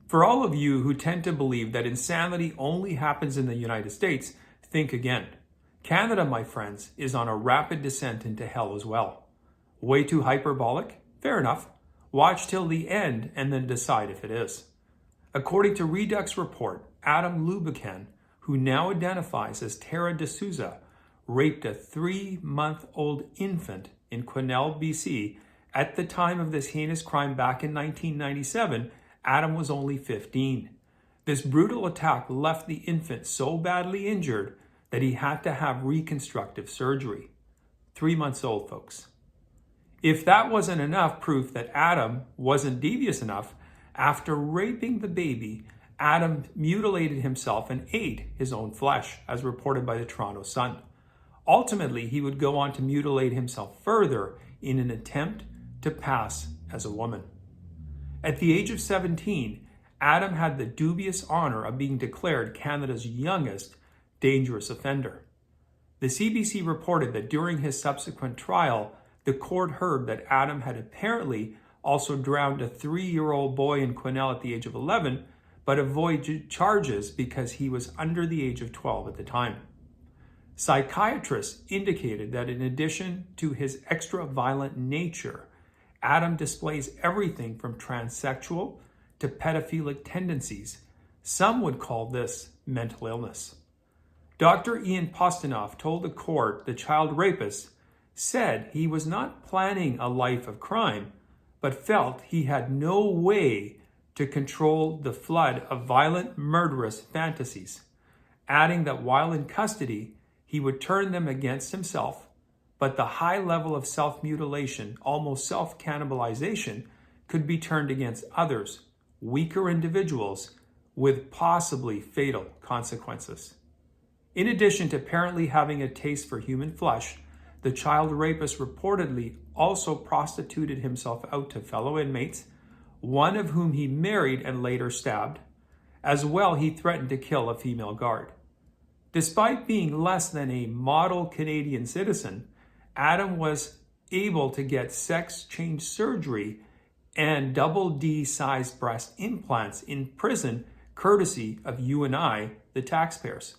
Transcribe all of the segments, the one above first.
For all of you who tend to believe that insanity only happens in the United States, think again. Canada, my friends, is on a rapid descent into hell as well. Way too hyperbolic? Fair enough. Watch till the end and then decide if it is. According to Redux report, Adam Laboucan, who now identifies as Tara DeSousa, raped a 3-month-old infant in Quesnel, BC. At the time of this heinous crime back in 1997, Adam was only 15. This brutal attack left the infant so badly injured that he had to have reconstructive surgery. 3 months old, folks. If that wasn't enough proof that Adam wasn't devious enough, after raping the baby, Adam mutilated himself and ate his own flesh, as reported by the Toronto Sun. Ultimately, he would go on to mutilate himself further in an attempt to pass as a woman. At the age of 17, Adam had the dubious honor of being declared Canada's youngest dangerous offender. The CBC reported that during his subsequent trial, the court heard that Adam had apparently also drowned a 3-year-old boy in Quesnel at the age of 11, but avoided charges because he was under the age of 12 at the time. Psychiatrists indicated that in addition to his extra-violent nature, Adam displays everything from transsexual to pedophilic tendencies. Some would call this mental illness. Dr. Ian Postanoff told the court the child rapist said he was not planning a life of crime, but felt he had no way to control the flood of violent, murderous fantasies, adding that while in custody, he would turn them against himself, but the high level of self-mutilation, almost self-cannibalization, could be turned against others, weaker individuals, with possibly fatal consequences. In addition to apparently having a taste for human flesh, the child rapist reportedly also prostituted himself out to fellow inmates, one of whom he married and later stabbed. As well, he threatened to kill a female guard. Despite being less than a model Canadian citizen, Adam was able to get sex change surgery and double D-sized breast implants in prison, courtesy of you and I, the taxpayers.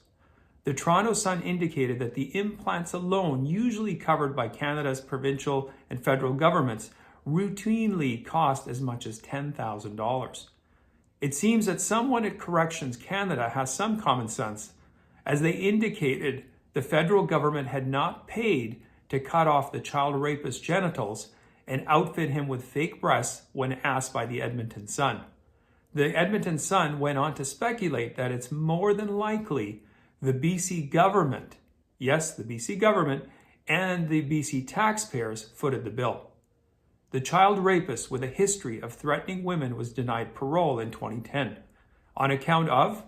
The Toronto Sun indicated that the implants alone, usually covered by Canada's provincial and federal governments, routinely cost as much as $10,000. It seems that someone at Corrections Canada has some common sense, as they indicated the federal government had not paid to cut off the child rapist's genitals and outfit him with fake breasts when asked by the Edmonton Sun. The Edmonton Sun went on to speculate that it's more than likely the BC government, yes, the BC government, and the BC taxpayers footed the bill. The child rapist with a history of threatening women was denied parole in 2010 on account of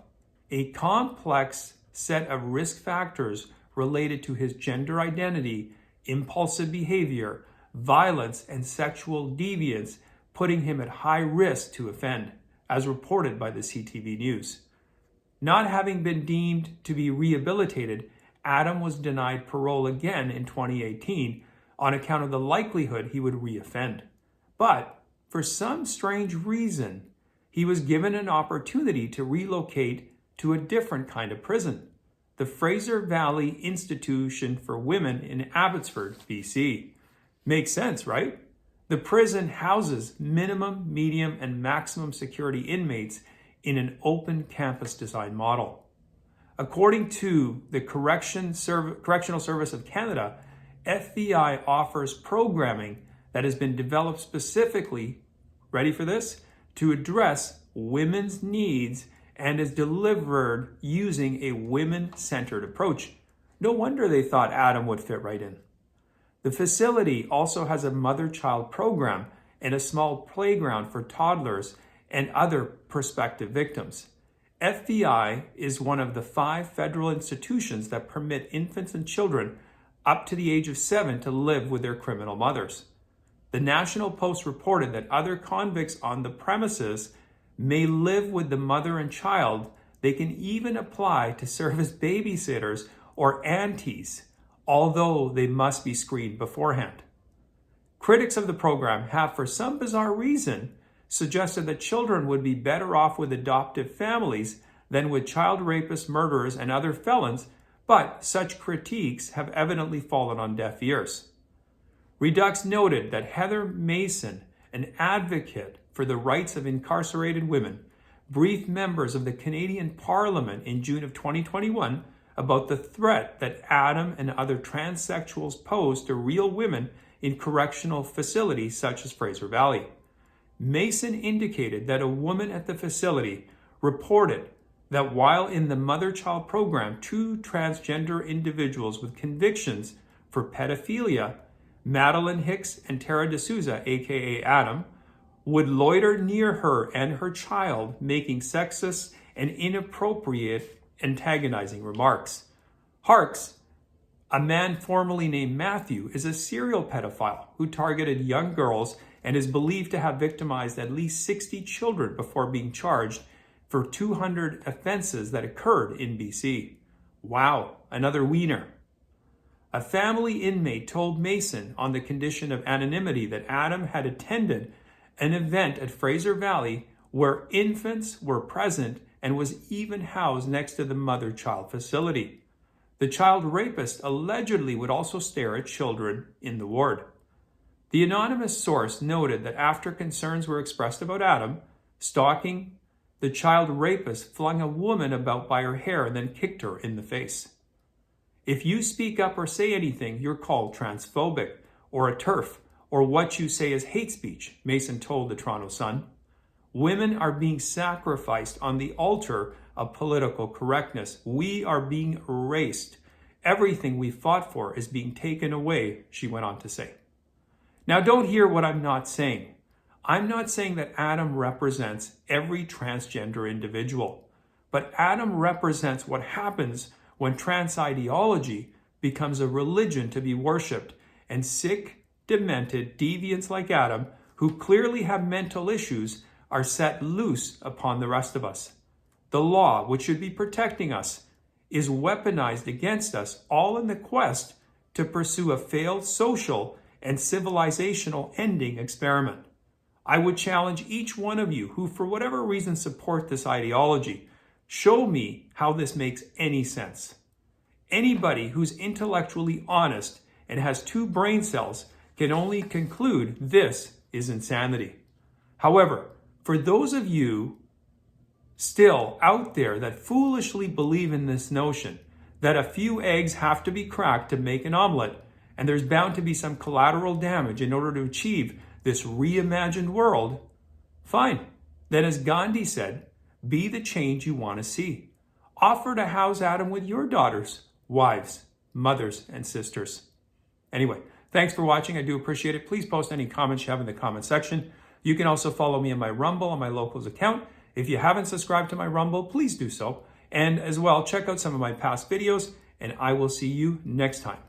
a complex set of risk factors related to his gender identity, impulsive behavior, violence, and sexual deviance, putting him at high risk to offend, as reported by the CTV News. Not having been deemed to be rehabilitated, Adam was denied parole again in 2018 on account of the likelihood he would reoffend. But for some strange reason, he was given an opportunity to relocate to a different kind of prison, the Fraser Valley Institution for Women in Abbotsford, BC. Makes sense, right? The prison houses minimum, medium, and maximum security inmates in an open campus design model. According to the Correctional Service of Canada, FBI offers programming that has been developed specifically, ready for this, to address women's needs and is delivered using a women-centered approach. No wonder they thought Adam would fit right in. The facility also has a mother-child program and a small playground for toddlers and other prospective victims. FBI is one of the 5 federal institutions that permit infants and children up to the age of 7 to live with their criminal mothers. The National Post reported that other convicts on the premises may live with the mother and child. They can even apply to serve as babysitters or aunties, although they must be screened beforehand. Critics of the program have, for some bizarre reason, suggested that children would be better off with adoptive families than with child rapists, murderers, and other felons, but such critiques have evidently fallen on deaf ears. Redux noted that Heather Mason, an advocate for the rights of incarcerated women, briefed members of the Canadian Parliament in June of 2021 about the threat that Adam and other transsexuals pose to real women in correctional facilities such as Fraser Valley. Mason indicated that a woman at the facility reported that while in the mother-child program, 2 transgender individuals with convictions for pedophilia, Madeline Hicks and Tara DeSousa, aka Adam, would loiter near her and her child, making sexist and inappropriate antagonizing remarks. Harks, a man formerly named Matthew, is a serial pedophile who targeted young girls and is believed to have victimized at least 60 children before being charged for 200 offenses that occurred in BC. Wow, another wiener. A family inmate told Mason on the condition of anonymity that Adam had attended an event at Fraser Valley where infants were present and was even housed next to the mother-child facility. The child rapist allegedly would also stare at children in the ward. The anonymous source noted that after concerns were expressed about Adam stalking, the child rapist flung a woman about by her hair and then kicked her in the face. If you speak up or say anything, you're called transphobic or a TERF, or what you say is hate speech, Mason told the Toronto Sun. Women are being sacrificed on the altar of political correctness. We are being erased. Everything we fought for is being taken away, she went on to say. Now don't hear what I'm not saying. I'm not saying that Adam represents every transgender individual, but Adam represents what happens when trans ideology becomes a religion to be worshipped, and sick, demented deviants like Adam, who clearly have mental issues, are set loose upon the rest of us. The law, which should be protecting us, is weaponized against us, all in the quest to pursue a failed social and civilizational ending experiment. I would challenge each one of you who, for whatever reason, support this ideology. Show me how this makes any sense. Anybody who's intellectually honest and has 2 brain cells can only conclude this is insanity. However, for those of you still out there that foolishly believe in this notion that a few eggs have to be cracked to make an omelet, and there's bound to be some collateral damage in order to achieve this reimagined world, fine. Then, as Gandhi said, be the change you want to see. Offer to house Adam with your daughters, wives, mothers, and sisters. Anyway, thanks for watching. I do appreciate it. Please post any comments you have in the comment section. You can also follow me on my Rumble on my Locals account. If you haven't subscribed to my Rumble, please do so. And as well, check out some of my past videos, and I will see you next time.